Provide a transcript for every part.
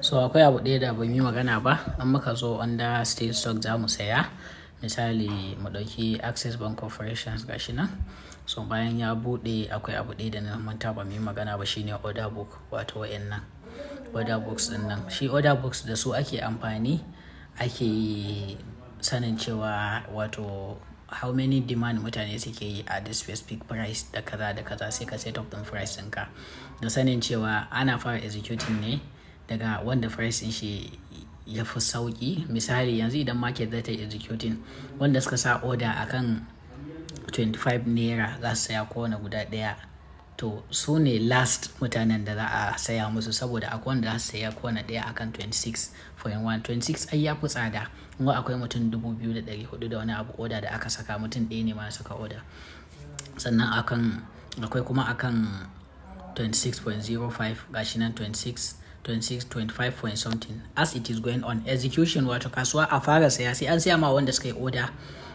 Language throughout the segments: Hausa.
So akwai abu ɗaya da ban yi magana ba, an muka zo under state stock za mu saya. Misali mu ɗauki Access Bank Corporations gashi nan. So bayan ya buɗe akwai abu ɗaya da na manta ba mu yi magana ba shine order book, wato wa'annan order books ɗin nan. Shi order books da su ake amfani ake sanin cewa wato how many demand mutane suke yi a the specific price da kaza sai ka set up ɗin price ɗinka. Da sanin cewa ana fara executing ne daga wanda price din shi ya fi sauki. Misali yanzu idan market za ta yi executing wanda suka sa order akan 25 naira za su saya kowane guda ɗaya, to su ne last mutanen da za a saya musu, saboda akwai wanda za su saya kowane ɗaya akan 26.1. 26 ai ya fi tsada, kuma akwai mutum 2,400 da wani abu order da aka saka, mutum ɗaya ne ma suka order. Sannan akwai kuma akan 26.05 gashi nan 25 point something. As it is going on execution, wato kasuwa a fara saya sai an saya ma wanda suka yi order,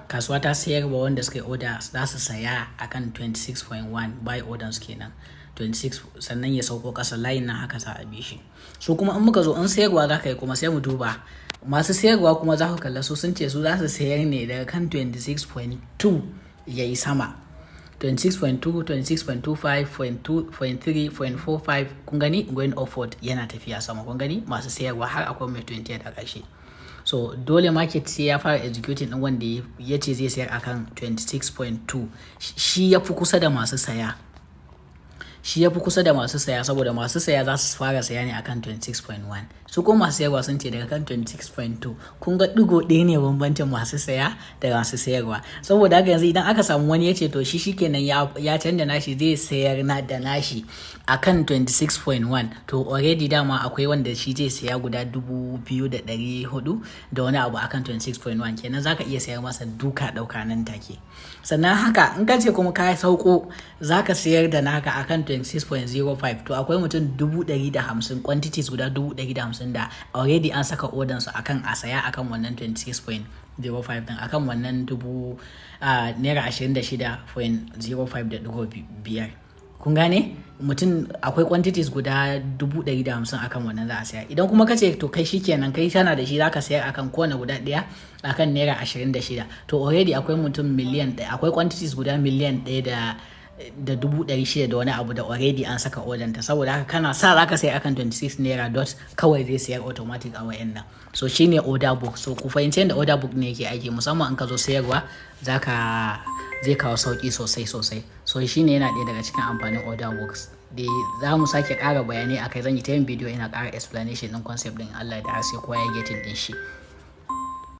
kasuwa ta sayar wa wanda suka yi order za su saya akan 26.1 buy orders kenan 26, sannan ya sauko kasa line nan haka za a bi shi. So kuma in muka zo in sayarwa za ka yi kuma sai mu duba masu sayarwa kuma za ku kalla su sun ce su za su sayar ne daga kan 26.2 ya yi sama, 26.2, 26.25, 0.3, 0.45, kun gani going upward yana tafiya sama, kun gani masu sayarwa har akwai mai 20 a ƙarshe. So dole market sai ya fara executing din wanda ya ce zai sayar akan 26.2, shi ya fi kusa da masu saya. Saboda masu saya za su fara saya ne akan 26.1, su kuma masu sayarwa sun ce daga kan 26.2. kun ga digo ɗaya ne bambancin masu saya da masu sayarwa. Saboda haka yanzu idan aka samu wani ya ce to shi shikenan ya canza nashi zai sayar da nashi akan 26.1, to already dama akwai wanda shi zai saya guda 2,400 da wani abu akan 26.1, kenan zaka iya sayar masa duka ɗauka nan take. Sannan haka in ka ce kuma ka sauko zaka sayar da naka akan 26.05, to akwai mutum 150 quantities guda 150 da already an saka order su akan a saya akan wannan 26.05 din, akan wannan naira 26.05. kun gane mutum akwai quantities guda 150 akan wannan za a saya. Idan kuma kace to kai shikenan kai tana da shi zaka sayar akan kowane guda daya akan naira 26, to already akwai mutum miliyan 1, akwai quantities guda miliyan 1 da 600 da wani abu da already an saka order ta. Saboda haka kana sa zaka sayar akan 26 naira dot kawai zai sayar automatic a wayannan. So shine order book. So ku fahimci yadda order book ne yake aiki, musamman in ka zo sayarwa zai kawo sauki sosai. So shine yana ɗaya daga cikin amfanin order books. Da za mu sake ƙara bayanai akai, zan yi ta yin bidiyo ina ƙara explanation ɗin concept ɗin Allah da sai kowa ya getin ɗin shi.